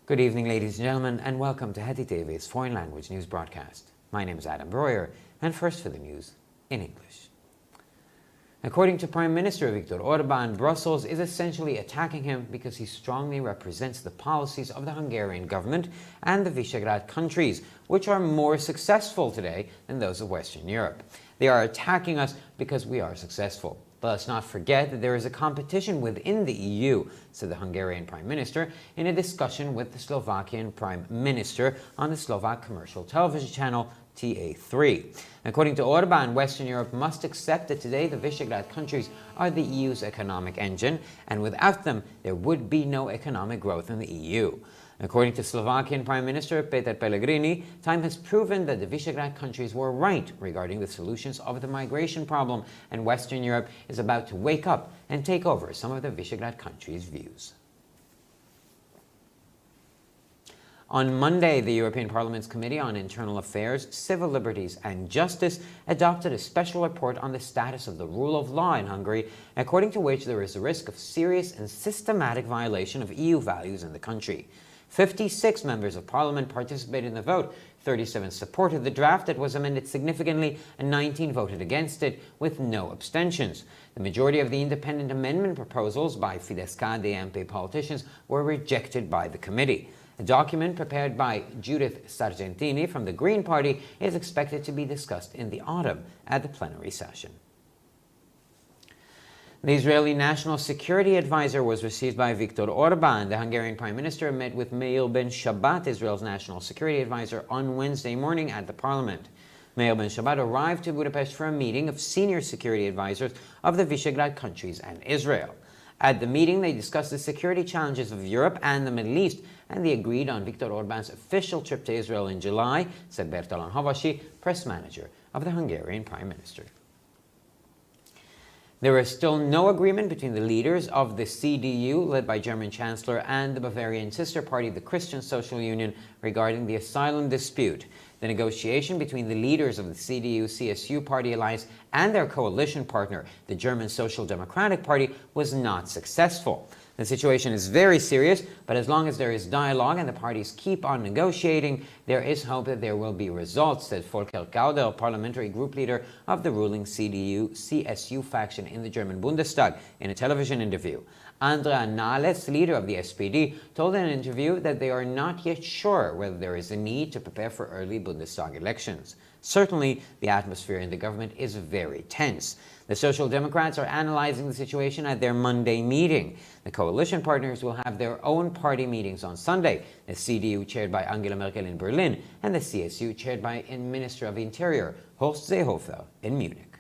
Good evening, ladies and gentlemen, and welcome to Heti TV's foreign language news broadcast. My name is Adam Breuer, and first for the news in English. According to Prime Minister Viktor Orban, Brussels is essentially attacking him because he strongly represents the policies of the Hungarian government and the Visegrad countries, which are more successful today than those of Western Europe. They are attacking us because we are successful. But let's not forget that there is a competition within the EU, said the Hungarian Prime Minister in a discussion with the Slovakian Prime Minister on the Slovak commercial television channel TA3. According to Orban, Western Europe must accept that today the Visegrad countries are the EU's economic engine, and without them there would be no economic growth in the EU. According to Slovakian Prime Minister Peter Pellegrini, time has proven that the Visegrad countries were right regarding the solutions of the migration problem, and Western Europe is about to wake up and take over some of the Visegrad countries' views. On Monday, the European Parliament's Committee on Internal Affairs, Civil Liberties and Justice adopted a special report on the status of the rule of law in Hungary, according to which there is a risk of serious and systematic violation of EU values in the country. 56 members of parliament participated in the vote. 37 supported the draft that was amended significantly, and 19 voted against it, with no abstentions. The majority of the independent amendment proposals by Fidesz-KD MP politicians were rejected by the committee. A document prepared by Judith Sargentini from the Green Party is expected to be discussed in the autumn at the plenary session. The Israeli National Security Advisor was received by Viktor Orban. The Hungarian Prime Minister met with Meir Ben-Shabbat, Israel's National Security Advisor, on Wednesday morning at the Parliament. Meir Ben-Shabbat arrived to Budapest for a meeting of senior security advisors of the Visegrad countries and Israel. At the meeting, they discussed the security challenges of Europe and the Middle East, and they agreed on Viktor Orban's official trip to Israel in July, said Bertalan Havasi, press manager of the Hungarian Prime Minister. There is still no agreement between the leaders of the CDU, led by German Chancellor, and the Bavarian sister party, the Christian Social Union, regarding the asylum dispute. The negotiation between the leaders of the CDU-CSU party alliance and their coalition partner, the German Social Democratic Party, was not successful. The situation is very serious, but as long as there is dialogue and the parties keep on negotiating, there is hope that there will be results, said Volker Kauder, parliamentary group leader of the ruling CDU-CSU faction in the German Bundestag, in a television interview. Andrea Nahles, leader of the SPD, told in an interview that they are not yet sure whether there is a need to prepare for early Bundestag elections. Certainly, the atmosphere in the government is very tense. The Social Democrats are analyzing the situation at their Monday meeting. The coalition partners will have their own party meetings on Sunday, the CDU chaired by Angela Merkel in Berlin and the CSU chaired by Minister of Interior Horst Seehofer in Munich.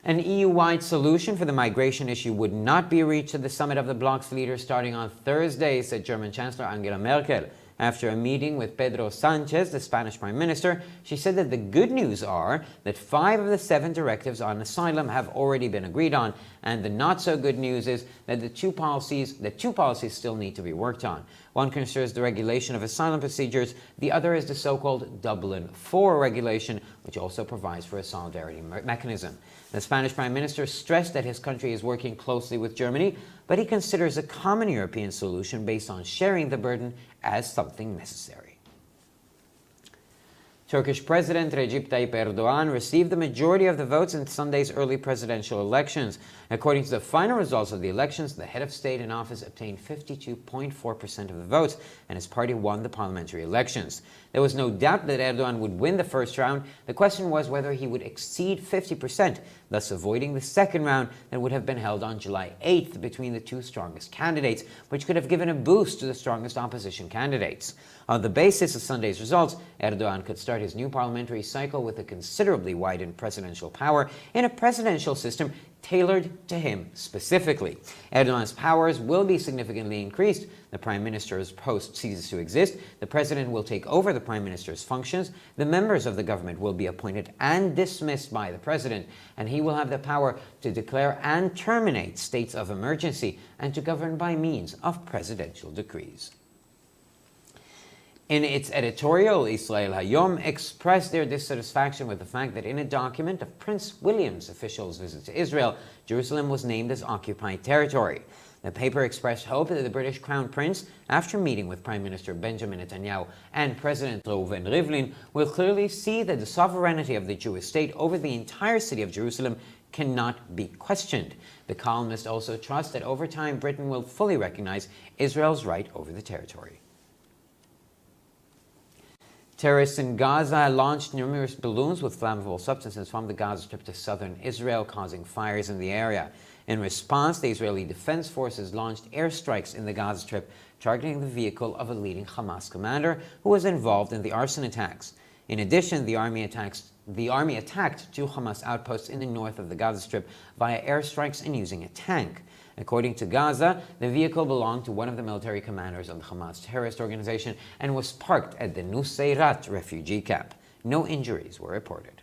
An EU-wide solution for the migration issue would not be reached at the summit of the bloc's leaders starting on Thursday, said German Chancellor Angela Merkel. After a meeting with Pedro Sanchez, the Spanish Prime Minister, she said that the good news are that 5 of the 7 directives on asylum have already been agreed on, and the not-so-good news is that two policies still need to be worked on. One concerns the regulation of asylum procedures, the other is the so-called Dublin IV regulation, which also provides for a solidarity mechanism. The Spanish Prime Minister stressed that his country is working closely with Germany, but he considers a common European solution based on sharing the burden as something necessary. Turkish President Recep Tayyip Erdogan received the majority of the votes in Sunday's early presidential elections. According to the final results of the elections, the head of state in office obtained 52.4% of the votes, and his party won the parliamentary elections. There was no doubt that Erdogan would win the first round. The question was whether he would exceed 50%, thus avoiding the second round that would have been held on July 8th between the two strongest candidates, which could have given a boost to the strongest opposition candidates. On the basis of Sunday's results, Erdogan could start his new parliamentary cycle with a considerably widened presidential power in a presidential system tailored to him specifically. Erdogan's powers will be significantly increased. The prime minister's post ceases to exist. The president will take over the prime minister's functions. The members of the government will be appointed and dismissed by the president, and he will have the power to declare and terminate states of emergency and to govern by means of presidential decrees. In its editorial, Israel Hayom expressed their dissatisfaction with the fact that in a document of Prince William's official's visit to Israel, Jerusalem was named as occupied territory. The paper expressed hope that the British Crown Prince, after meeting with Prime Minister Benjamin Netanyahu and President Reuven Rivlin, will clearly see that the sovereignty of the Jewish state over the entire city of Jerusalem cannot be questioned. The columnist also trusts that over time Britain will fully recognize Israel's right over the territory. Terrorists in Gaza launched numerous balloons with flammable substances from the Gaza Strip to southern Israel, causing fires in the area. In response, the Israeli Defense Forces launched airstrikes in the Gaza Strip, targeting the vehicle of a leading Hamas commander who was involved in the arson attacks. In addition, the army attacked two Hamas outposts in the north of the Gaza Strip via airstrikes and using a tank. According to Gaza, the vehicle belonged to one of the military commanders of the Hamas terrorist organization and was parked at the Nuseirat refugee camp. No injuries were reported.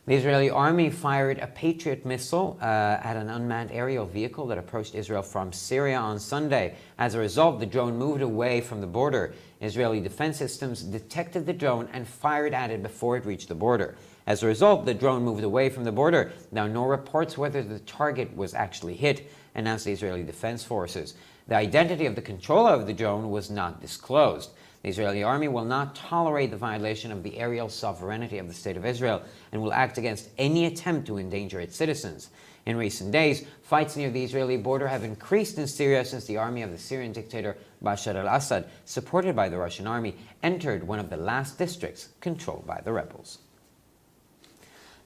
The Israeli army fired a Patriot missile at an unmanned aerial vehicle that approached Israel from Syria on Sunday. As a result, the drone moved away from the border. Israeli defense systems detected the drone and fired at it before it reached the border. As a result, the drone moved away from the border. There are no reports whether the target was actually hit, announced the Israeli Defense Forces. The identity of the controller of the drone was not disclosed. The Israeli army will not tolerate the violation of the aerial sovereignty of the State of Israel and will act against any attempt to endanger its citizens. In recent days, fights near the Israeli border have increased in Syria since the army of the Syrian dictator Bashar al-Assad, supported by the Russian army, entered one of the last districts controlled by the rebels.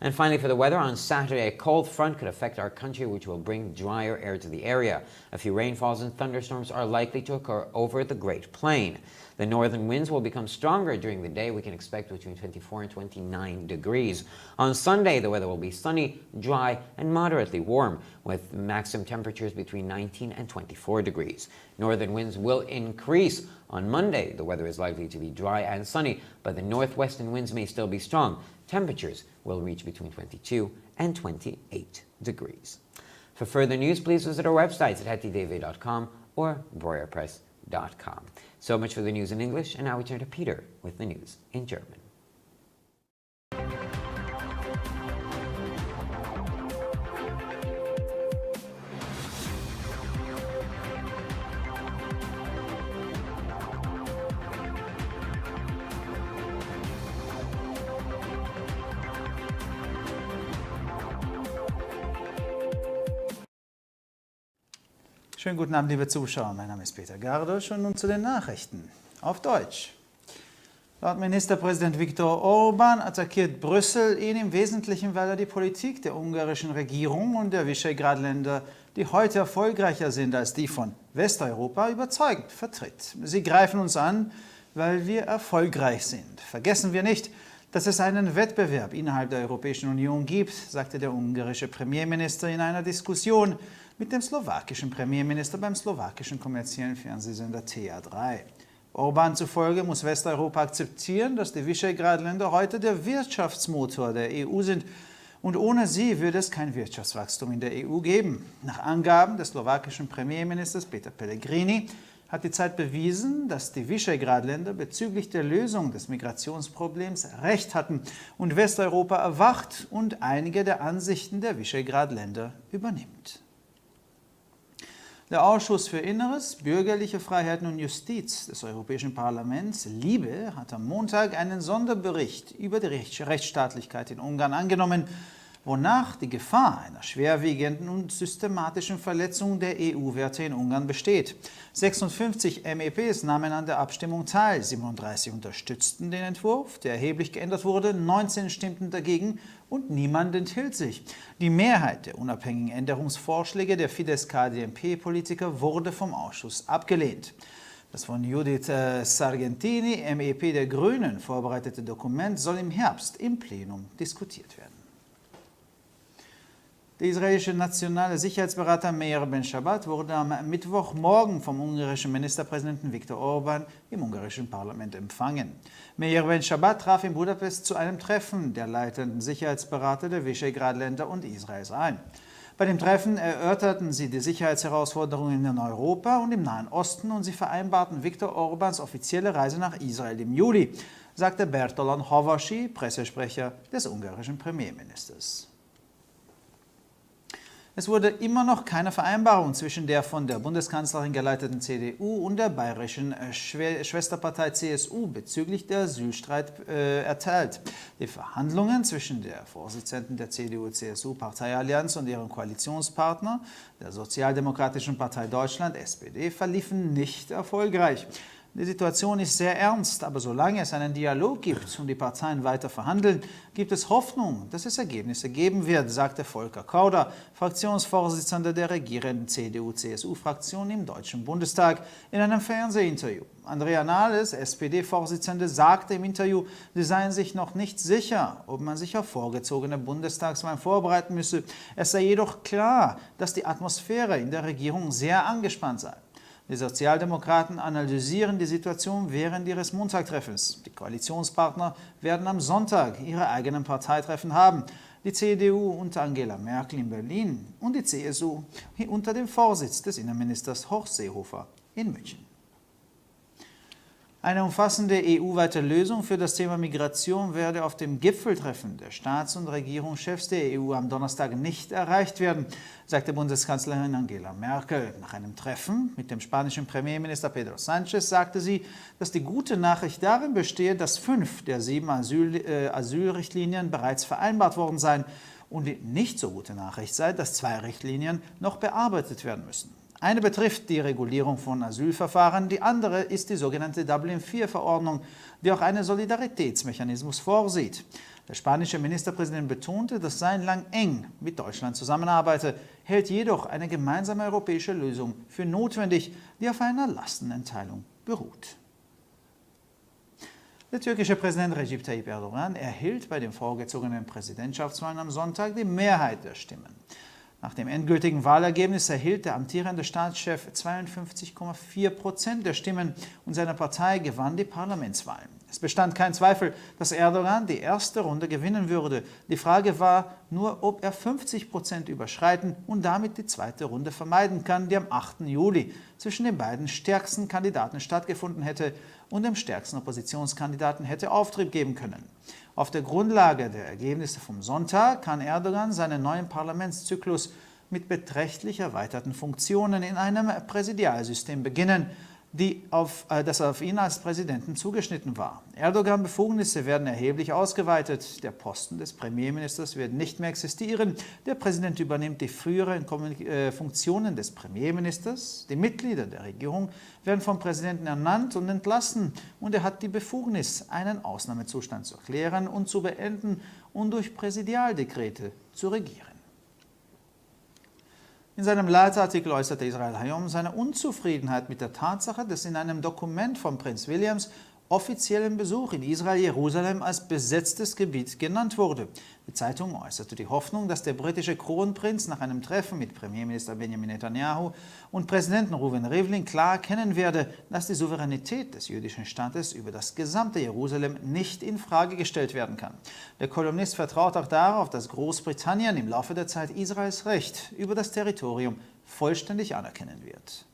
And finally, for the weather, on Saturday, a cold front could affect our country, which will bring drier air to the area. A few rainfalls and thunderstorms are likely to occur over the Great Plain. The northern winds will become stronger during the day. We can expect between 24 and 29 degrees. On Sunday, the weather will be sunny, dry, and moderately warm, with maximum temperatures between 19 and 24 degrees. Northern winds will increase. On Monday, the weather is likely to be dry and sunny, but the northwestern winds may still be strong. Temperatures will reach between 22 and 28 degrees. For further news, please visit our websites at hettydavid.com or breuerpress.com. So much for the news in English, and now we turn to Peter with the news in German. Schönen guten Abend, liebe Zuschauer. Mein Name ist Peter Gardosch und nun zu den Nachrichten auf Deutsch. Laut Ministerpräsident Viktor Orban attackiert Brüssel ihn im Wesentlichen, weil er die Politik der ungarischen Regierung und der Visegrad-Länder, die heute erfolgreicher sind als die von Westeuropa, überzeugend vertritt. Sie greifen uns an, weil wir erfolgreich sind. Vergessen wir nicht, dass es einen Wettbewerb innerhalb der Europäischen Union gibt, sagte der ungarische Premierminister in einer Diskussion mit dem slowakischen Premierminister beim slowakischen kommerziellen Fernsehsender TA3. Orban zufolge muss Westeuropa akzeptieren, dass die Visegrad-Länder heute der Wirtschaftsmotor der EU sind und ohne sie würde es kein Wirtschaftswachstum in der EU geben. Nach Angaben des slowakischen Premierministers Peter Pellegrini hat die Zeit bewiesen, dass die Visegrad-Länder bezüglich der Lösung des Migrationsproblems Recht hatten und Westeuropa erwacht und einige der Ansichten der Visegrad-Länder übernimmt. Der Ausschuss für Inneres, Bürgerliche Freiheiten und Justiz des Europäischen Parlaments, LIBE, hat am Montag einen Sonderbericht über die Rechtsstaatlichkeit in Ungarn angenommen, wonach die Gefahr einer schwerwiegenden und systematischen Verletzung der EU-Werte in Ungarn besteht. 56 MEPs nahmen an der Abstimmung teil, 37 unterstützten den Entwurf, der erheblich geändert wurde, 19 stimmten dagegen und niemand enthielt sich. Die Mehrheit der unabhängigen Änderungsvorschläge der Fidesz-KDNP-Politiker wurde vom Ausschuss abgelehnt. Das von Judith Sargentini, MEP der Grünen, vorbereitete Dokument soll im Herbst im Plenum diskutiert werden. Der israelische nationale Sicherheitsberater Meir Ben-Shabbat wurde am Mittwochmorgen vom ungarischen Ministerpräsidenten Viktor Orban im ungarischen Parlament empfangen. Meir Ben-Shabbat traf in Budapest zu einem Treffen der leitenden Sicherheitsberater der Visegrad-Länder und Israels ein. Bei dem Treffen erörterten sie die Sicherheitsherausforderungen in Europa und im Nahen Osten und sie vereinbarten Viktor Orbans offizielle Reise nach Israel im Juli, sagte Bertalan Havasi, Pressesprecher des ungarischen Premierministers. Es wurde immer noch keine Vereinbarung zwischen der von der Bundeskanzlerin geleiteten CDU und der bayerischen Schwesterpartei CSU bezüglich der Asylstreit erteilt. Die Verhandlungen zwischen der Vorsitzenden der CDU-CSU-Parteiallianz und ihrem Koalitionspartner, der Sozialdemokratischen Partei Deutschland, SPD, verliefen nicht erfolgreich. Die Situation ist sehr ernst, aber solange es einen Dialog gibt und die Parteien weiter verhandeln, gibt es Hoffnung, dass es Ergebnisse geben wird, sagte Volker Kauder, Fraktionsvorsitzender der regierenden CDU-CSU-Fraktion im Deutschen Bundestag, in einem Fernsehinterview. Andrea Nahles, SPD-Vorsitzende, sagte im Interview, sie seien sich noch nicht sicher, ob man sich auf vorgezogene Bundestagswahlen vorbereiten müsse. Es sei jedoch klar, dass die Atmosphäre in der Regierung sehr angespannt sei. Die Sozialdemokraten analysieren die Situation während ihres Montagtreffens. Die Koalitionspartner werden am Sonntag ihre eigenen Parteitreffen haben. Die CDU unter Angela Merkel in Berlin und die CSU unter dem Vorsitz des Innenministers Horst Seehofer in München. Eine umfassende EU-weite Lösung für das Thema Migration werde auf dem Gipfeltreffen der Staats- und Regierungschefs der EU am Donnerstag nicht erreicht werden, sagte Bundeskanzlerin Angela Merkel. Nach einem Treffen mit dem spanischen Premierminister Pedro Sánchez sagte sie, dass die gute Nachricht darin bestehe, dass 5 der 7 Asylrichtlinien bereits vereinbart worden seien und die nicht so gute Nachricht sei, dass 2 Richtlinien noch bearbeitet werden müssen. Eine betrifft die Regulierung von Asylverfahren, die andere ist die sogenannte Dublin-IV-Verordnung, die auch einen Solidaritätsmechanismus vorsieht. Der spanische Ministerpräsident betonte, dass sein Land eng mit Deutschland zusammenarbeite, hält jedoch eine gemeinsame europäische Lösung für notwendig, die auf einer Lastenenteilung beruht. Der türkische Präsident Recep Tayyip Erdogan erhielt bei den vorgezogenen Präsidentschaftswahlen am Sonntag die Mehrheit der Stimmen. Nach dem endgültigen Wahlergebnis erhielt der amtierende Staatschef 52,4% der Stimmen und seine Partei gewann die Parlamentswahlen. Es bestand kein Zweifel, dass Erdogan die erste Runde gewinnen würde. Die Frage war nur, ob er 50% überschreiten und damit die zweite Runde vermeiden kann, die am 8. Juli zwischen den beiden stärksten Kandidaten stattgefunden hätte und dem stärksten Oppositionskandidaten hätte Auftrieb geben können. Auf der Grundlage der Ergebnisse vom Sonntag kann Erdogan seinen neuen Parlamentszyklus mit beträchtlich erweiterten Funktionen in einem Präsidialsystem beginnen, das auf ihn als Präsidenten zugeschnitten war. Erdogans Befugnisse werden erheblich ausgeweitet. Der Posten des Premierministers wird nicht mehr existieren. Der Präsident übernimmt die früheren Funktionen des Premierministers. Die Mitglieder der Regierung werden vom Präsidenten ernannt und entlassen. Und er hat die Befugnis, einen Ausnahmezustand zu erklären und zu beenden und durch Präsidialdekrete zu regieren. In seinem Leitartikel äußerte Israel Hayom seine Unzufriedenheit mit der Tatsache, dass in einem Dokument von Prinz Williams offiziellen Besuch in Israel-Jerusalem als besetztes Gebiet genannt wurde. Die Zeitung äußerte die Hoffnung, dass der britische Kronprinz nach einem Treffen mit Premierminister Benjamin Netanyahu und Präsidenten Reuven Rivlin klar erkennen werde, dass die Souveränität des jüdischen Staates über das gesamte Jerusalem nicht in Frage gestellt werden kann. Der Kolumnist vertraut auch darauf, dass Großbritannien im Laufe der Zeit Israels Recht über das Territorium vollständig anerkennen wird.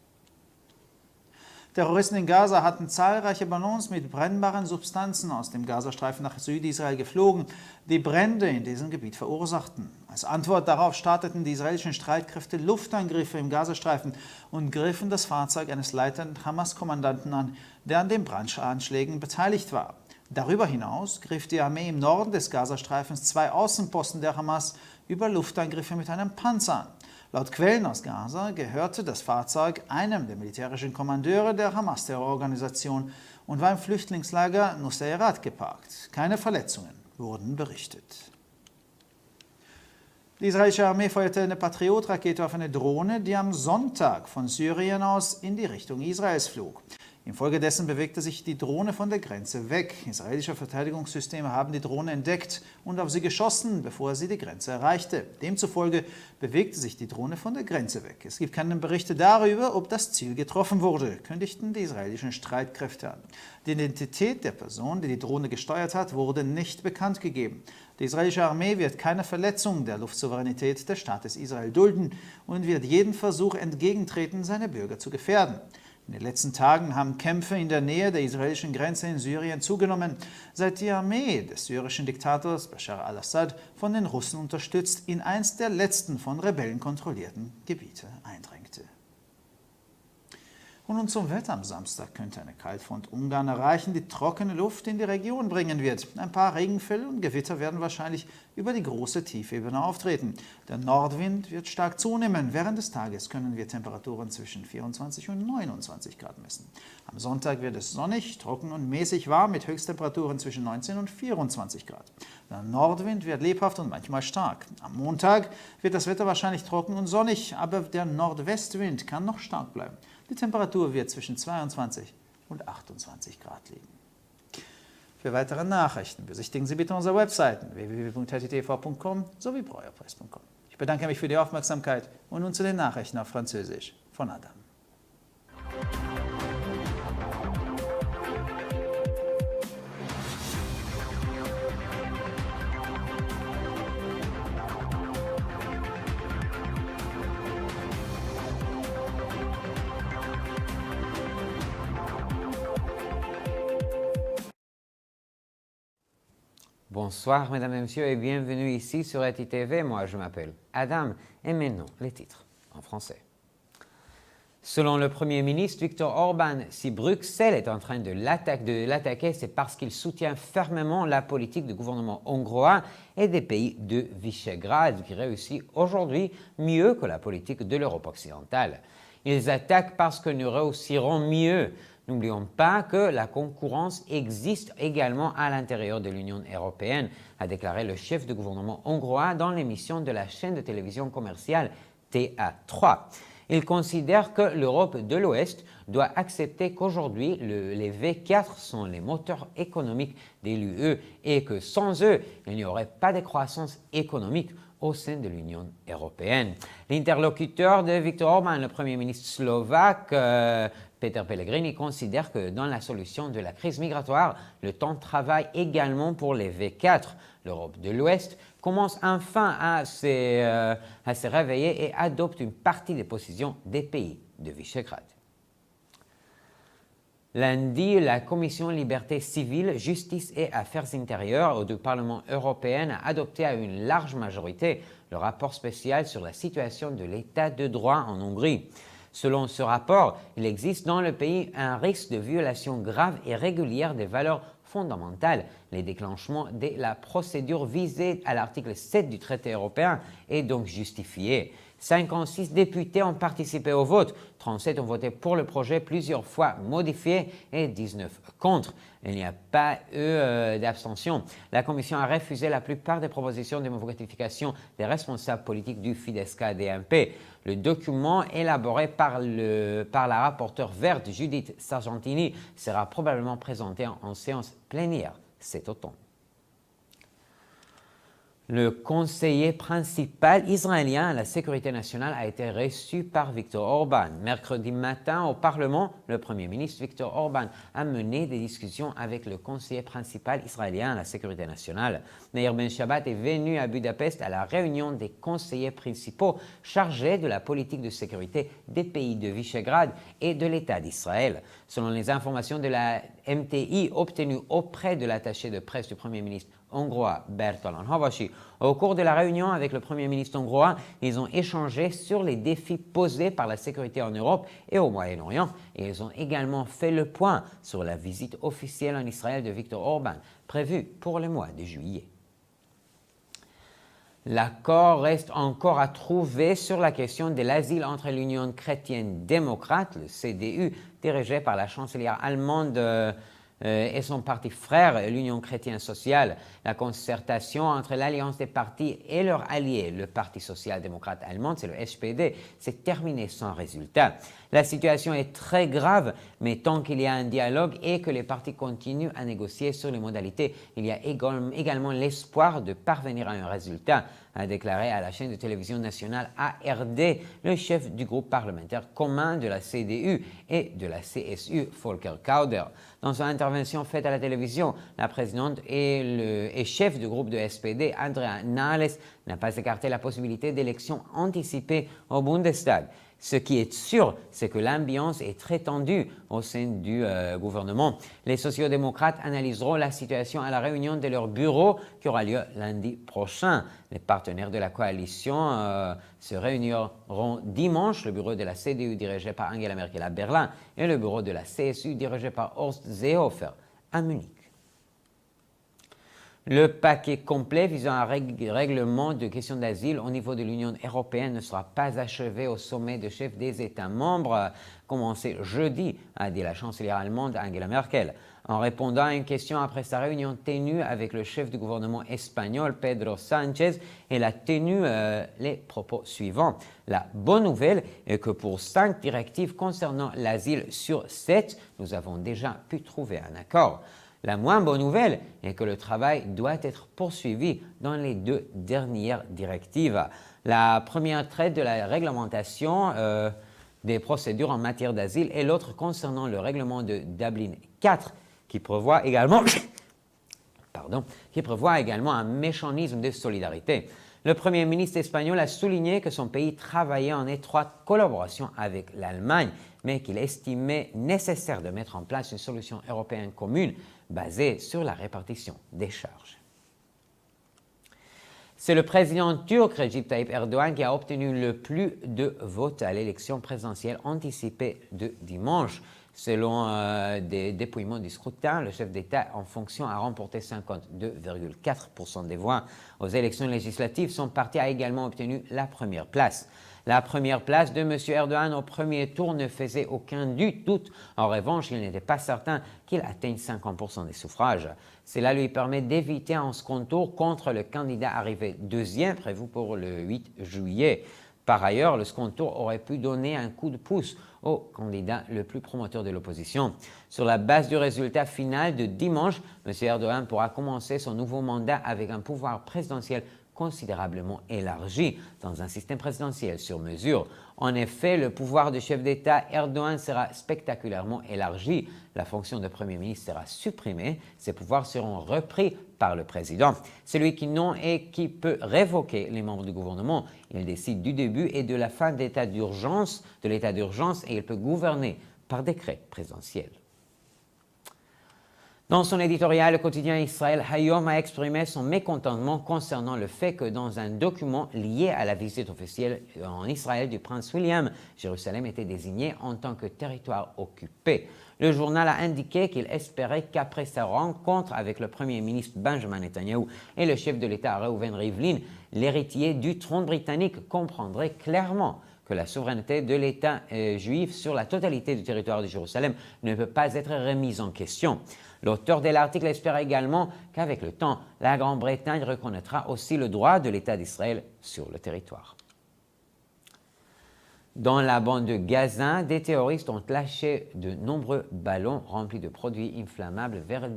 Terroristen in Gaza hatten zahlreiche Ballons mit brennbaren Substanzen aus dem Gazastreifen nach Südisrael geflogen, die Brände in diesem Gebiet verursachten. Als Antwort darauf starteten die israelischen Streitkräfte Luftangriffe im Gazastreifen und griffen das Fahrzeug eines leitenden Hamas-Kommandanten an, der an den Brandanschlägen beteiligt war. Darüber hinaus griff die Armee im Norden des Gazastreifens 2 Außenposten der Hamas über Luftangriffe mit einem Panzer an. Laut Quellen aus Gaza gehörte das Fahrzeug einem der militärischen Kommandeure der Hamas-Terrororganisation und war im Flüchtlingslager Nusayrat geparkt. Keine Verletzungen wurden berichtet. Die israelische Armee feuerte eine Patriot-Rakete auf eine Drohne, die am Sonntag von Syrien aus in die Richtung Israels flog. Infolgedessen bewegte sich die Drohne von der Grenze weg. Israelische Verteidigungssysteme haben die Drohne entdeckt und auf sie geschossen, bevor sie die Grenze erreichte. Demzufolge bewegte sich die Drohne von der Grenze weg. Es gibt keine Berichte darüber, ob das Ziel getroffen wurde, kündigten die israelischen Streitkräfte an. Die Identität der Person, die die Drohne gesteuert hat, wurde nicht bekannt gegeben. Die israelische Armee wird keine Verletzung der Luftsouveränität des Staates Israel dulden und wird jeden Versuch entgegentreten, seine Bürger zu gefährden. In den letzten Tagen haben Kämpfe in der Nähe der israelischen Grenze in Syrien zugenommen, seit die Armee des syrischen Diktators Bashar al-Assad von den Russen unterstützt in eins der letzten von Rebellen kontrollierten Gebiete eindrängte. Und nun zum Wetter. Am Samstag könnte eine Kaltfront Ungarn erreichen, die trockene Luft in die Region bringen wird. Ein paar Regenfälle und Gewitter werden wahrscheinlich über die große Tiefebene auftreten. Der Nordwind wird stark zunehmen. Während des Tages können wir Temperaturen zwischen 24 und 29 Grad messen. Am Sonntag wird es sonnig, trocken und mäßig warm mit Höchsttemperaturen zwischen 19 und 24 Grad. Der Nordwind wird lebhaft und manchmal stark. Am Montag wird das Wetter wahrscheinlich trocken und sonnig, aber der Nordwestwind kann noch stark bleiben. Die Temperatur wird zwischen 22 und 28 Grad liegen. Für weitere Nachrichten besichtigen Sie bitte unsere Webseiten www.ttv.com sowie breuerpress.com. Ich bedanke mich für die Aufmerksamkeit und nun zu den Nachrichten auf Französisch von Adam. Bonsoir mesdames et messieurs et bienvenue ici sur ETI-TV. Moi je m'appelle Adam et maintenant les titres en français. Selon le Premier ministre Viktor Orban, si Bruxelles est en train de l'attaquer, c'est parce qu'il soutient fermement la politique du gouvernement hongrois et des pays de Visegrad qui réussit aujourd'hui mieux que la politique de l'Europe occidentale. Ils attaquent parce que nous réussirons mieux. N'oublions pas que la concurrence existe également à l'intérieur de l'Union européenne, a déclaré le chef du gouvernement hongrois dans l'émission de la chaîne de télévision commerciale TA3. Il considère que l'Europe de l'Ouest doit accepter qu'aujourd'hui, les V4 sont les moteurs économiques de l'UE et que sans eux, il n'y aurait pas de croissance économique au sein de l'Union européenne. L'interlocuteur de Viktor Orban, le Premier ministre slovaque, Peter Pellegrini, considère que dans la solution de la crise migratoire, le temps travaille également pour les V4. L'Europe de l'Ouest commence enfin à se réveiller et adopte une partie des positions des pays de Visegrad. Lundi, la Commission Liberté civile, Justice et Affaires intérieures du Parlement européen a adopté à une large majorité le rapport spécial sur la situation de l'état de droit en Hongrie. Selon ce rapport, il existe dans le pays un risque de violation grave et régulière des valeurs fondamentales. Le déclenchement de la procédure visée à l'article 7 du traité européen est donc justifié. 56 députés ont participé au vote, 37 ont voté pour le projet plusieurs fois modifié et 19 contre. Il n'y a pas eu d'abstention. La Commission a refusé la plupart des propositions de modification des responsables politiques du Fidesz-KDNP. Le document élaboré par la rapporteure verte Judith Sargentini sera probablement présenté en séance plénière cet automne. Le conseiller principal israélien à la sécurité nationale a été reçu par Viktor Orban. Mercredi matin, au Parlement, le Premier ministre Viktor Orban a mené des discussions avec le conseiller principal israélien à la sécurité nationale. Meir Ben Shabbat est venu à Budapest à la réunion des conseillers principaux chargés de la politique de sécurité des pays de Visegrad et de l'État d'Israël. Selon les informations de la MTI obtenues auprès de l'attaché de presse du Premier ministre hongrois Bertalan Havasi. Au cours de la réunion avec le Premier ministre hongrois, ils ont échangé sur les défis posés par la sécurité en Europe et au Moyen-Orient et ils ont également fait le point sur la visite officielle en Israël de Viktor Orban, prévue pour le mois de juillet. L'accord reste encore à trouver sur la question de l'asile entre l'Union chrétienne démocrate, le CDU, dirigé par la chancelière allemande et son parti frère, l'Union chrétienne sociale. La concertation entre l'alliance des partis et leur allié, le Parti social-démocrate allemand, c'est le SPD, s'est terminée sans résultat. La situation est très grave, mais tant qu'il y a un dialogue et que les partis continuent à négocier sur les modalités, il y a également l'espoir de parvenir à un résultat, a déclaré à la chaîne de télévision nationale ARD le chef du groupe parlementaire commun de la CDU et de la CSU, Volker Kauder. Dans son intervention faite à la télévision, la présidente et chef du groupe de SPD, Andrea Nahles, n'a pas écarté la possibilité d'élections anticipées au Bundestag. Ce qui est sûr, c'est que l'ambiance est très tendue au sein du gouvernement. Les sociodémocrates analyseront la situation à la réunion de leur bureau qui aura lieu lundi prochain. Les partenaires de la coalition se réuniront dimanche, le bureau de la CDU dirigé par Angela Merkel à Berlin et le bureau de la CSU dirigé par Horst Seehofer à Munich. Le paquet complet visant un règlement de questions d'asile au niveau de l'Union européenne ne sera pas achevé au sommet de chefs des États membres, commencé jeudi, a dit la chancelière allemande Angela Merkel. En répondant à une question après sa réunion tenue avec le chef du gouvernement espagnol, Pedro Sánchez, elle a tenu les propos suivants. La bonne nouvelle est que pour 5 directives concernant l'asile sur 7, nous avons déjà pu trouver un accord. La moins bonne nouvelle est que le travail doit être poursuivi dans les 2 dernières directives. La première traite de la réglementation des procédures en matière d'asile et l'autre concernant le règlement de Dublin 4 qui prévoit également un mécanisme de solidarité. Le Premier ministre espagnol a souligné que son pays travaillait en étroite collaboration avec l'Allemagne, mais qu'il estimait nécessaire de mettre en place une solution européenne commune basée sur la répartition des charges. C'est le président turc Recep Tayyip Erdogan qui a obtenu le plus de votes à l'élection présidentielle anticipée de dimanche. Selon des dépouillements du scrutin, le chef d'État en fonction a remporté 52,4% des voix. Aux élections législatives, son parti a également obtenu la première place. La première place de M. Erdogan au premier tour ne faisait aucun doute. En revanche, il n'était pas certain qu'il atteigne 50% des suffrages. Cela lui permet d'éviter un second tour contre le candidat arrivé deuxième, prévu pour le 8 juillet. Par ailleurs, le second tour aurait pu donner un coup de pouce au candidat le plus promoteur de l'opposition. Sur la base du résultat final de dimanche, M. Erdogan pourra commencer son nouveau mandat avec un pouvoir présidentiel considérablement élargi dans un système présidentiel sur mesure. En effet, le pouvoir de chef d'État Erdogan sera spectaculairement élargi. La fonction de Premier ministre sera supprimée. Ses pouvoirs seront repris par le président. C'est lui qui nomme et qui peut révoquer les membres du gouvernement. Il décide du début et de la fin de l'état d'urgence et il peut gouverner par décret présidentiel. Dans son éditorial, le quotidien Israël Hayom a exprimé son mécontentement concernant le fait que dans un document lié à la visite officielle en Israël du prince William, Jérusalem était désignée en tant que territoire occupé. Le journal a indiqué qu'il espérait qu'après sa rencontre avec le premier ministre Benjamin Netanyahu et le chef de l'État Reuven Rivlin, l'héritier du trône britannique comprendrait clairement que la souveraineté de l'État juif sur la totalité du territoire de Jérusalem ne peut pas être remise en question. L'auteur de l'article espère également qu'avec le temps, la Grande-Bretagne reconnaîtra aussi le droit de l'État d'Israël sur le territoire. Dans la bande de Gaza, des terroristes ont lâché de nombreux ballons remplis de produits inflammables vers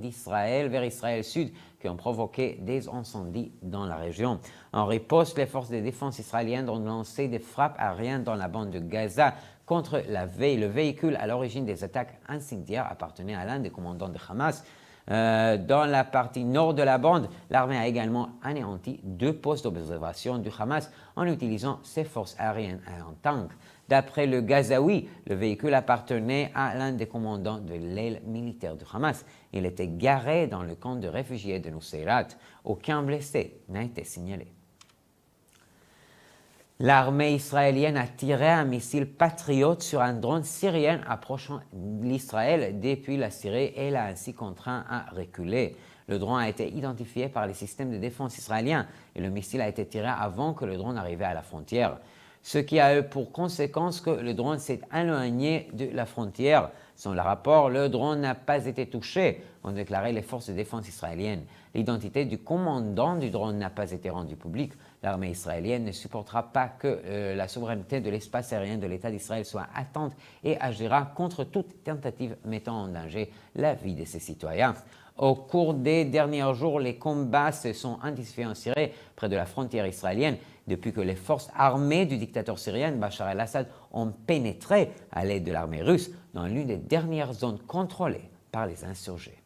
Israël Sud, qui ont provoqué des incendies dans la région. En riposte, les forces de défense israéliennes ont lancé des frappes aériennes dans la bande de Gaza contre le véhicule à l'origine des attaques incendiaires appartenait à l'un des commandants de Hamas. Dans la partie nord de la bande, l'armée a également anéanti 2 postes d'observation du Hamas en utilisant ses forces aériennes et un tank. D'après le Gazaoui, le véhicule appartenait à l'un des commandants de l'aile militaire du Hamas. Il était garé dans le camp de réfugiés de Nuseirat. Aucun blessé n'a été signalé. L'armée israélienne a tiré un missile Patriot sur un drone syrien approchant l'Israël depuis la Syrie et l'a ainsi contraint à reculer. Le drone a été identifié par les systèmes de défense israéliens et le missile a été tiré avant que le drone arrivât à la frontière. Ce qui a eu pour conséquence que le drone s'est éloigné de la frontière. Selon le rapport, le drone n'a pas été touché, ont déclaré les forces de défense israéliennes. L'identité du commandant du drone n'a pas été rendue publique. L'armée israélienne ne supportera pas que la souveraineté de l'espace aérien de l'État d'Israël soit atteinte et agira contre toute tentative mettant en danger la vie de ses citoyens. Au cours des derniers jours, les combats se sont intensifiés en Syrie, près de la frontière israélienne, depuis que les forces armées du dictateur syrien Bachar el-Assad ont pénétré à l'aide de l'armée russe dans l'une des dernières zones contrôlées par les insurgés.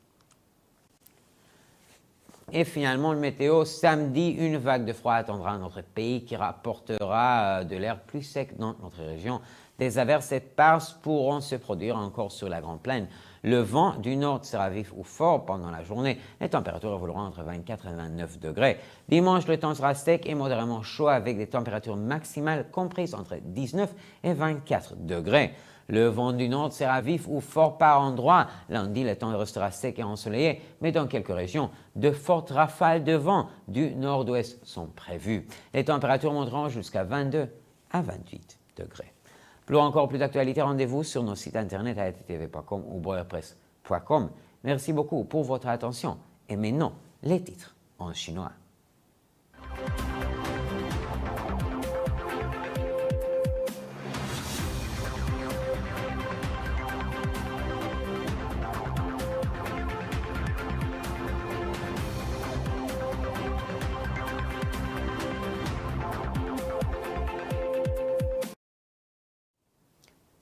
Et finalement, le météo, samedi, une vague de froid attendra notre pays qui rapportera de l'air plus sec dans notre région. Des averses éparses pourront se produire encore sur la Grande Plaine. Le vent du nord sera vif ou fort pendant la journée. Les températures évolueront entre 24 et 29 degrés. Dimanche, le temps sera sec et modérément chaud avec des températures maximales comprises entre 19 et 24 degrés. Le vent du nord sera vif ou fort par endroits. Lundi, le temps restera sec et ensoleillé, mais dans quelques régions, de fortes rafales de vent du nord-ouest sont prévues. Les températures monteront jusqu'à 22 à 28 degrés. Pour encore plus d'actualités, rendez-vous sur nos sites internet attv.com ou boyerpress.com. Merci beaucoup pour votre attention. Et maintenant, les titres en chinois.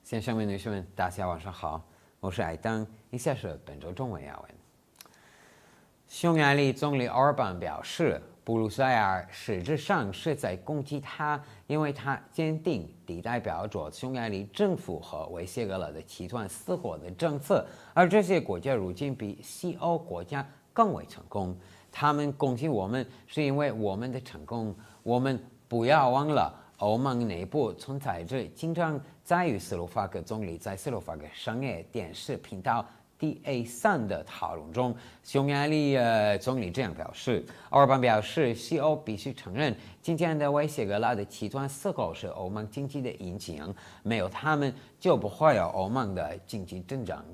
先生们、女士们，大家晚上好，我是艾登。以下是本周中文要闻。匈牙利总理奥尔班表示，布鲁塞尔实质上是在攻击他，因为他坚定地代表着匈牙利政府和维谢格勒的极端四国的政策，而这些国家如今比西欧国家更为成功。他们攻击我们，是因为我们的成功。我们不要忘了。欧盟内部存在着竞争，在于斯洛伐克总理在斯洛伐克商业电视频道 DA3的讨论中，匈牙利总理这样表示。奥尔班表示，西欧必须承认，今天的维谢格勒的极端四国是欧盟经济的引擎，没有他们就不会有欧盟的经济增长。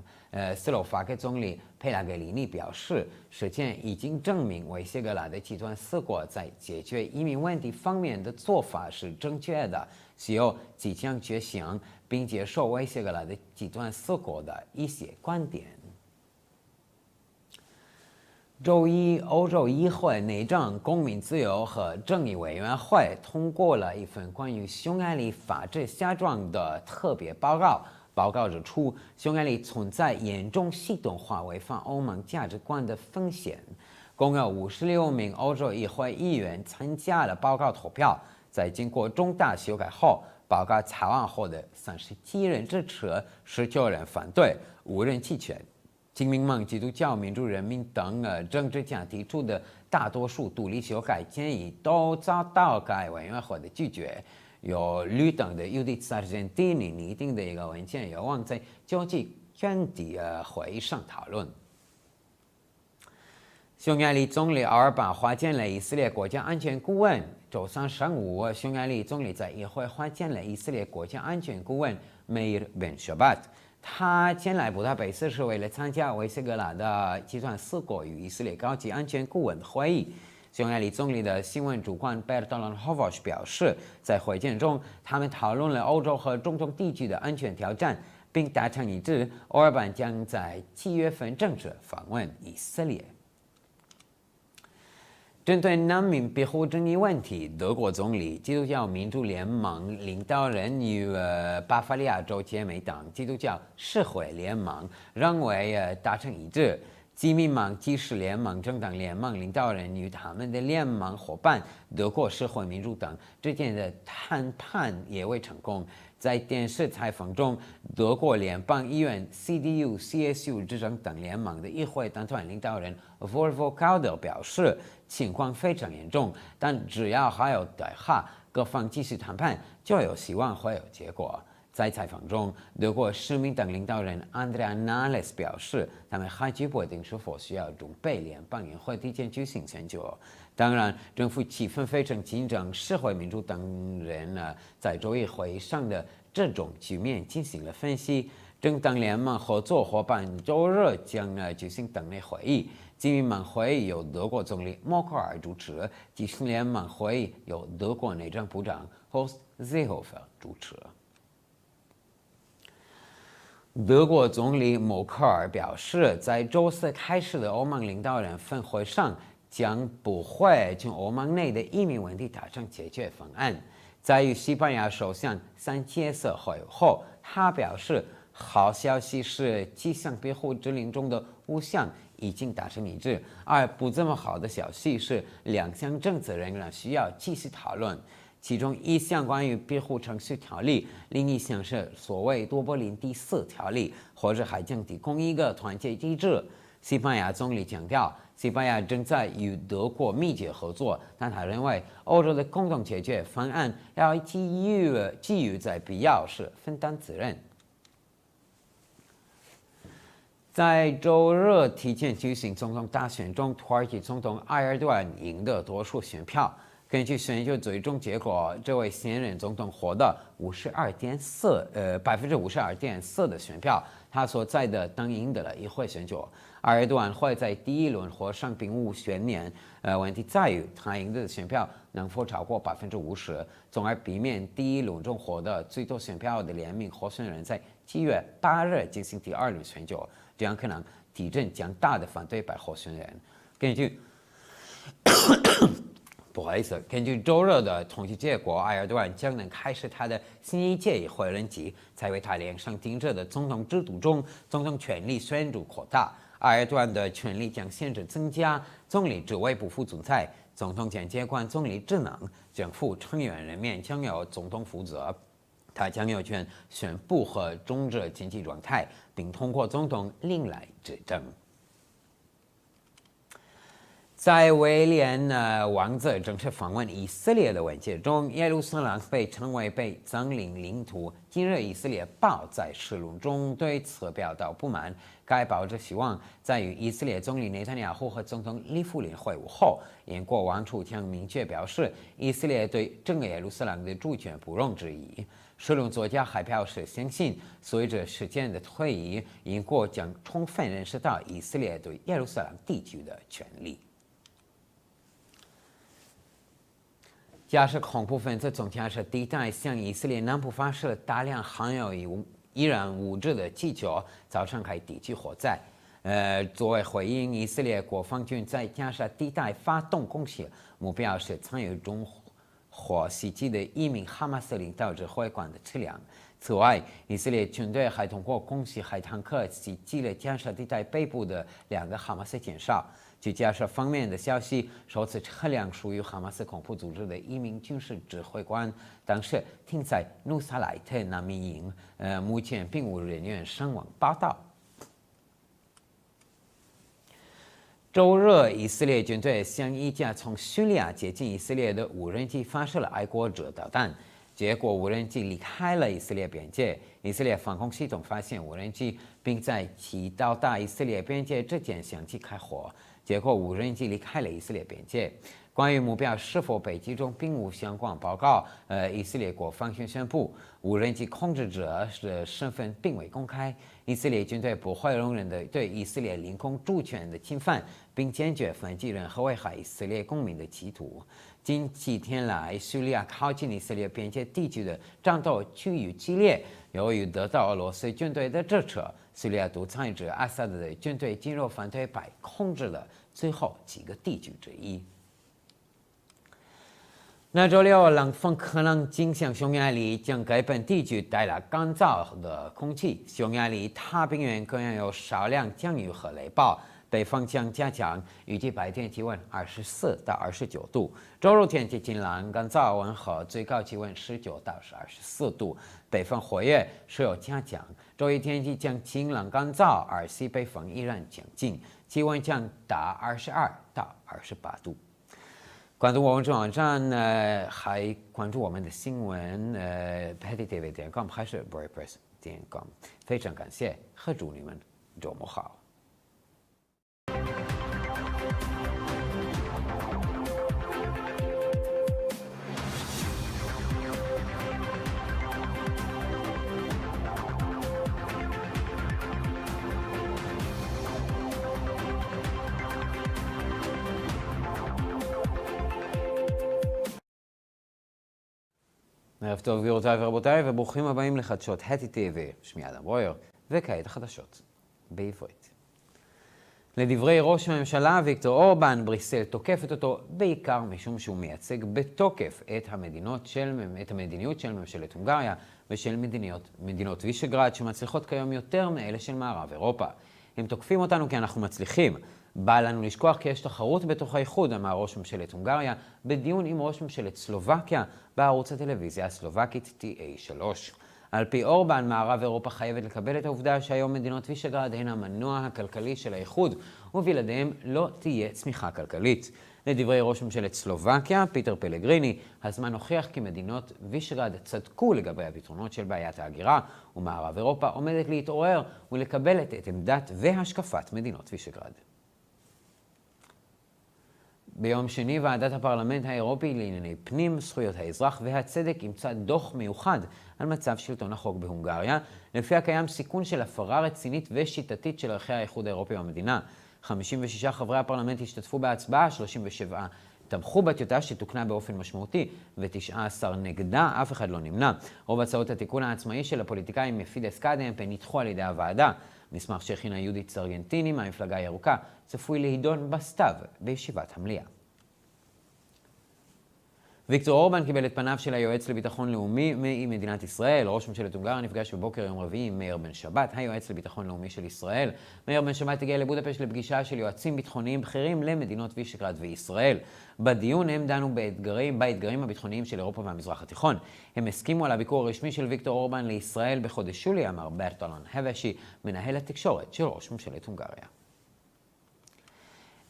斯洛伐克总理佩拉格里尼表示，事件已经证明维谢格勒的极端四国在解决移民问题方面的做法是正确的。西欧即将觉醒，并接受维谢格勒的极端四国的一些观点。周一，欧洲议会内政、公民自由和正义委员会通过了一份关于匈牙利法治现状的特别报告。报告指出，匈牙利存在严重系统化违反欧盟价值观的风险。共有56名欧洲议会议员参加了报告投票。在经过重大修改后，报告草案获得37人支持，19人反对，5人弃权。亲民盟、基督教民主人民等政治家提出的大多数独立修改建议都遭到该委员会的拒绝。由绿党的 Judith Sargentini 拟定的一个文件有望在秋季全体会议上讨论。匈牙利总理奥尔班会见了以色列国家安全顾问。周三上午，匈牙利总理在议会会见了以色列国家安全顾问 Meir Ben Shabbat。他前来布达佩斯是为了参加维谢格勒的集团四国与以色列高级安全顾问会议。匈牙利总理的新闻主管 Bertalan Hovos 表示，在会见中，他们讨论了欧洲和中东地区的安全挑战，并达成一致，奥尔班将在7月份正式访问以色列。针对难民庇护争议问题，德国总理、基督教民主联盟领导人与巴伐利亚州姐妹党基督教社会联盟认为达成一致。基民盟、基士联盟、政党联盟领导人与他们的联盟伙伴德国社会民主党之间的谈判也未成功。在电视采访中，德国联邦议院 CDU、CSU 执政党联盟的议会党团领导人 Volvo Kauder 表示，情况非常严重，但只要还有对话，各方继续谈判，就有希望会有结果。在采访中，德国市民党领导人 Andrea Nahles 表示，他们还决不定是否需要准备联邦议会提前举行选举。当然，政府气氛非常紧张，社会民主党人在周一会议上的这种局面进行了分析。政党联盟合作伙伴周日将举行党内会议，基民盟会议由德国总理默克尔主持，基士联盟会议由德国内政部长 Horst Seehofer 主持。德国总理默克尔表示，在周四开始的欧盟领导人峰会上，将不会从欧盟内的移民问题达成解决方案。在与西班牙首相桑切斯会晤后，他表示，好消息是7项庇护指令中的5项已经达成一致，而不这么好的消息是2项政策仍然需要继续讨论。其中一项关于庇护程序条例，另一项是所谓多柏林第4条例，或者还将提供一个团结机制。西班牙总理强调，西班牙正在与德国密切合作，但他认为欧洲的共同解决方案要基于在必要时分担责任。在周日提前举行总统大选中，土耳其总统埃尔多安赢得多数选票。根据选举最终结果，这位现任总统获得52.4%的选票，他所在的党赢得了议会选举。埃尔多安会在第一轮获胜并无悬念。问题在于他赢得的选票能否超过50%，从而避免第一轮中获得最多选票的2名候选人在7月8日进行第2轮选举，这样可能提振强大的反对派候选人。根据周日的统计结果，埃尔多安将能开始他的新一届议会任期，在为他脸上钉着的总统制度中，总统权力显著扩大。埃尔多安的权力将显著增加，总理职位不复存在，总统将接管总理职能，政府成员任免将由总统负责。他将有权宣布和终止经济状态，并通过总统另来执政。在威廉王子正式访问以色列的文件中，耶路撒冷被称为被占领领土。今日以色列报在社论中对此表达不满。该报者希望在与以色列总理内塔尼亚胡和总统里弗林会晤后，英国王储将明确表示，以色列对整个耶路撒冷的主权不容置疑。社论作家还表示，相信随着时间的推移，英国将充分认识到以色列对耶路撒冷地区的权利。假设恐怖分子从加沙地带向以色列南部发射大量含有伊朗物质的气球，造成该地区火灾。作为回应，以色列国防军在加沙地带发动攻击，目标是参与中火袭击的一名哈马斯领导者会馆的车辆。此外，以色列军队还通过攻击海坦克袭击了加沙地带北部的2个哈马斯奸杀。据加沙方面的消息，首次车辆属于哈马斯恐怖组织的一名军事指挥官，当时停在努萨莱特难民营，目前并无人员伤亡报道。周日，以色列军队向一架从叙利亚接近以色列的无人机发射了爱国者导弹，结果无人机离开了以色列边界。以色列防空系统发现无人机，并在其到达以色列边界之前向其开火。结果无人机离开了以色列边界。关于目标是否被击中，并无相关报告。以色列国防军宣布，无人机控制者的身份并未公开。以色列军队不会容忍对以色列领空主权的侵犯，并坚决反击任何危害以色列公民的企图。近几天来，叙利亚靠近以色列边界地区的战斗趋于激烈。由于得到俄罗斯军队的支持，叙利亚独裁者阿萨德的军队进入反对派控制了最后几个地区之一。那周六，冷风可能影响匈牙利，将该本地区带来干燥的空气。匈牙利太平原可能有少量降雨和雷暴，北风将加强，预计白天气温24到29度。周日天气晴朗干燥温和，最高气温19到24度，北风活跃，时有加强。周一天气将晴朗干燥，而西北风依然强劲，气温将达22到28度。关注我们网站还关注我们的新闻petitv.com 还是 boypress.com， 非常感谢和祝你们周末好。ערב טוב גבירותיי ורבותיי, וברוכים הבאים לחדשות HTTV, שמי אדם ברויר, וכעת החדשות בעברית. לדברי ראש הממשלה ויקטור אורבן, בריסל תוקפת אותו בעיקר משום שהוא מייצג בתוקף את המדיניות של ממשלת הונגריה ושל מדינות וישגרד שמצליחות כיום יותר מאלה של מערב אירופה. הם תוקפים אותנו כי אנחנו מצליחים. בא לנו לשכוח כי יש תחרות בתוך האיחוד, אמר ראש ממשלת הונגריה, בדיון עם ראש ממשלת סלובקיה בערוץ הטלוויזיה הסלובקית TA3. על פי אורבן, מערב אירופה חייבת לקבל את העובדה שהיום מדינות וישגרד הן המנוע הכלכלי של האיחוד, ובלעדיהם לא תהיה צמיחה כלכלית. לדברי ראש ממשלת סלובקיה, פיטר פלגריני, הזמן הוכיח כי מדינות וישגרד צדקו לגבי הפתרונות של בעיית ההגירה, ומערב אירופה עומדת להתעורר ולקבל את עמדת והשקפת מדינות וישגרד. ביום שני, ועדת הפרלמנט האירופי לענייני פנים, זכויות האזרח והצדק אימצה דוח מיוחד על מצב שלטון החוק בהונגריה, לפיה קיים סיכון של הפרה רצינית ושיטתית של ערכי האיחוד האירופי במדינה. 56 חברי הפרלמנט השתתפו בהצבעה, 37 תמכו בטיוטה שתוקנה באופן משמעותי ו19 נגדה, אף אחד לא נמנע. רוב הצעות התיקון העצמאי של הפוליטיקאים מפידס קאדמפ נדחו על ידי הוועדה. מסמך שהכינה יהודית סרגנטיני מהמפלגה הירוקה צפוי להידון בסתיו בישיבת המליאה. ויקטור אורבן קיבל את פניו של היועץ לביטחון לאומי ממדינת ישראל. ראש ממשלת הונגריה נפגש בבוקר יום רביעי עם מאיר בן שבת, היועץ לביטחון לאומי של ישראל. מאיר בן שבת הגיע לבודפשט לפגישה של יועצים ביטחוניים בכירים למדינות וישגרד וישראל. בדיון הם דנו באתגרים הביטחוניים של אירופה והמזרח התיכון. הם הסכימו על הביקור הרשמי של ויקטור אורבן לישראל בחודש יולי, אמר ברטולן הבשי, מנהל התקשורת של ראש ממשלת הונגריה.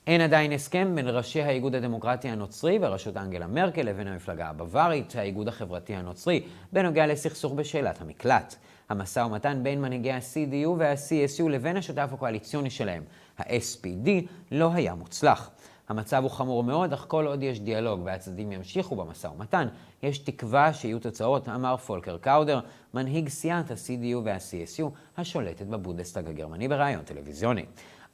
אין עדיין הסכם בין ראשי האיגוד הדמוקרטי הנוצרי בראשות אנגלה מרקל לבין המפלגה הבווארית, האיגוד החברתי הנוצרי, בנוגע לסכסוך בשאלת המקלט. המשא ומתן בין מנהיגי ה-CDU וה-CSU לבין השותף הקואליציוני שלהם, ה-SPD, לא היה מוצלח. המצב הוא חמור מאוד, אך כל עוד יש דיאלוג והצדדים ימשיכו במשא ומתן, יש תקווה שיהיו תוצאות, אמר פולקר קאודר, מנהיג סיעת ה-CDU וה-CSU השולטת בבונדסטאג הגרמני בראיון טלוויזיוני.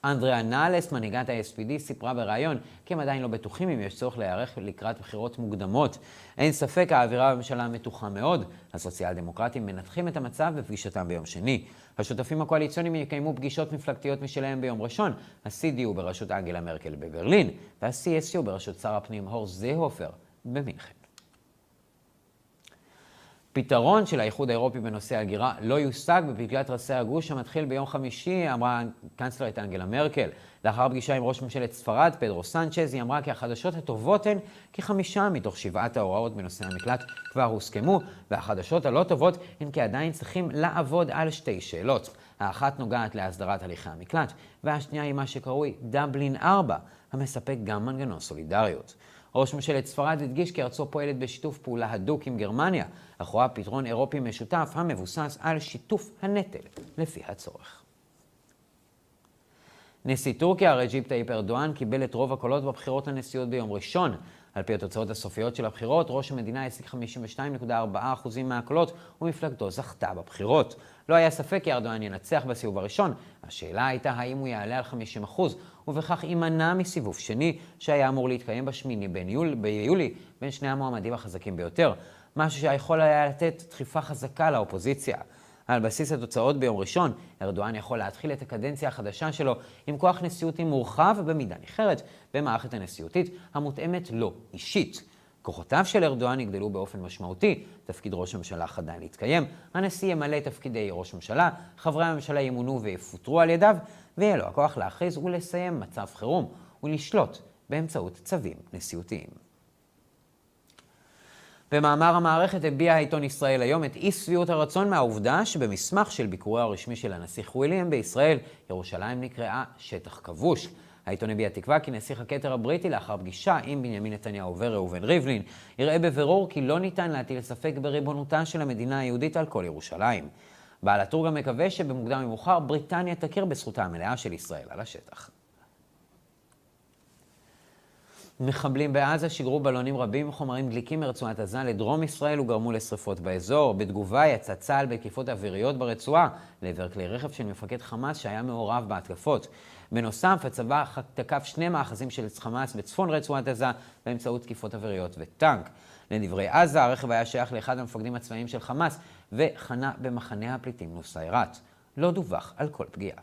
אנדריאה נאלס, מנהיגת ה-SPD, סיפרה בראיון כי הם עדיין לא בטוחים אם יש צורך להיערך לקראת בחירות מוקדמות. אין ספק, האווירה בממשלה מתוחה מאוד. הסוציאל דמוקרטים מנתחים את המצב בפגישתם ביום שני. השותפים הקואליציוניים יקיימו פגישות מפלגתיות משלהם ביום ראשון, ה-CDU בראשות אנגלה מרקל בברלין, וה-CSU בראשות שר הפנים הורסט זההופר במינכן. פתרון של האיחוד האירופי בנושא הגירה לא יושג בפגרת רסי הגוש המתחיל ביום חמישי, אמרה קנצלרית אנגלה מרקל. לאחר פגישה עם ראש ממשלת ספרד, פדרו סנצ'ז, היא אמרה כי החדשות הטובות הן כי 5 מתוך 7 ההוראות בנושא המקלט כבר הוסכמו, והחדשות הלא טובות הן כי עדיין צריכים לעבוד על 2 שאלות. האחת נוגעת להסדרת הליכי המקלט, והשנייה היא מה שקרוי דבלין 4, המספק גם מנגנון סולידריות. ראש ממשלת ספרד הדגיש כי ארצו פועלת בשיתוף פעולה הדוק עם גרמניה, אך רואה פתרון אירופי משותף המבוסס על שיתוף הנטל לפי הצורך. נשיא טורקיה רג'יפ טאיפ ארדואן קיבל את רוב הקולות בבחירות לנשיאות ביום ראשון. על פי התוצאות הסופיות של הבחירות, ראש המדינה השיג 52.4% מהקולות ומפלגתו זכתה בבחירות. לא היה ספק כי ארדואן ינצח בסיבוב הראשון. השאלה הייתה האם הוא יעלה על 50% ובכך יימנע מסיבוב שני שהיה אמור להתקיים ביולי בין שני המועמדים החזקים ביותר, משהו שיכול היה לתת דחיפה חזקה לאופוזיציה. על בסיס התוצאות ביום ראשון, ארדואן יכול להתחיל את הקדנציה החדשה שלו עם כוח נשיאותי מורחב במידה ניכרת במערכת הנשיאותית המותאמת לו אישית. כוחותיו של ארדואן יגדלו באופן משמעותי, תפקיד ראש הממשלה עדיין להתקיים, הנשיא ימלא תפקידי ראש ממשלה, חברי הממשלה ימונו ויפוטרו על ידיו, ויהיה לו הכוח להכריז ולסיים מצב חירום ולשלוט באמצעות צווים נשיאותיים. במאמר המערכת הביע העיתון ישראל היום את אי שביעות הרצון מהעובדה שבמסמך של ביקורו הרשמי של הנסיך וויליאם בישראל, ירושלים נקראה שטח כבוש. העיתון הביע תקווה כי נסיך הכתר הבריטי לאחר פגישה עם בנימין נתניהו וראובן ריבלין יראה בבירור כי לא ניתן להטיל ספק בריבונותה של המדינה היהודית על כל ירושלים. בעל הטור גם מקווה שבמוקדם ומאוחר בריטניה תכיר בזכותה המלאה של ישראל על השטח. מחבלים בעזה שיגרו בלונים רבים וחומרים דליקים מרצועת עזה לדרום ישראל וגרמו לשריפות באזור. בתגובה יצא צה"ל בתקיפות אוויריות ברצועה לעבר כלי רכב של מפקד חמאס שהיה מעורב בהתקפות. בנוסף, הצבא תקף 2 מאחזים של חמאס בצפון רצועת עזה באמצעות תקיפות אוויריות וטנק. לדברי עזה, הרכב היה שייך לאחד המפקדים הצבאיים של חמאס וחנה במחנה הפליטים נוסיירת. לא דווח על כל פגיעה.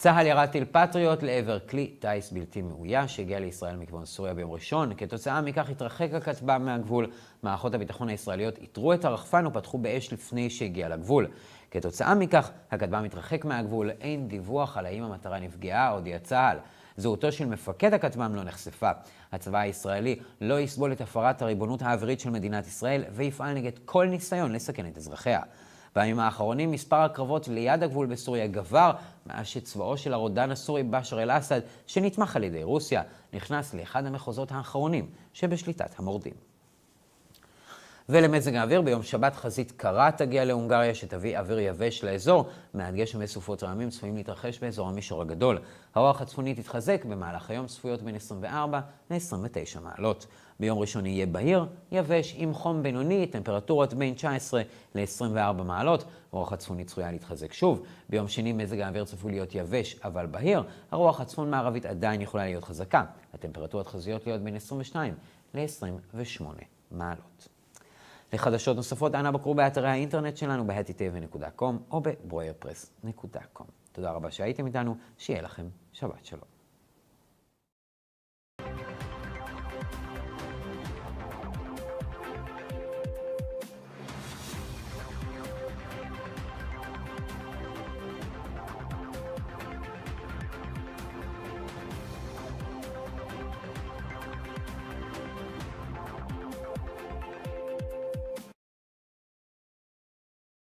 צה"ל ירה טיל פטריוט לעבר כלי טייס בלתי מאויש שהגיע לישראל מכיוון סוריה ביום ראשון. כתוצאה מכך התרחק הכטב"ם מהגבול. מערכות הביטחון הישראליות איתרו את הרחפן ופתחו באש לפני שהגיע לגבול. כתוצאה מכך הכטב"ם התרחק מהגבול. אין דיווח על האם המטרה נפגעה, הודיע צה"ל. זהותו של מפקד הכטב"ם לא נחשפה. הצבא הישראלי לא יסבול את הפרת הריבונות האווירית של מדינת ישראל ויפעל נגד כל ניסיון לסכן את אזרחיה. בימים האחרונים מספר הקרבות ליד הגבול בסוריה גבר מאז שצבאו של הרודן הסורי בשאר אל-אסד, שנתמך על ידי רוסיה, נכנס לאחד המחוזות האחרונים שבשליטת המורדים. ולמזג האוויר, ביום שבת חזית קרה תגיע להונגריה שתביא אוויר יבש לאזור. מעט גשם וסופות רעמים צפויים להתרחש באזור המישור הגדול. הרוח הצפונית תתחזק, במהלך היום צפויות בין 24 ל-29 מעלות. ביום ראשון יהיה בהיר, יבש עם חום בינוני, טמפרטורות בין 19 ל-24 מעלות. הרוח הצפונית צפויה להתחזק שוב. ביום שני מזג האוויר צפוי להיות יבש אבל בהיר. הרוח הצפון מערבית עדיין יכולה להיות חזקה. הטמפרטורות חזויות להיות בין 22 ל-28 מעלות. לחדשות נוספות, אנא בקרו באתרי האינטרנט שלנו ב-htv.com או ב-broyerpress.com. תודה רבה שהייתם איתנו, שיהיה לכם שבת שלום.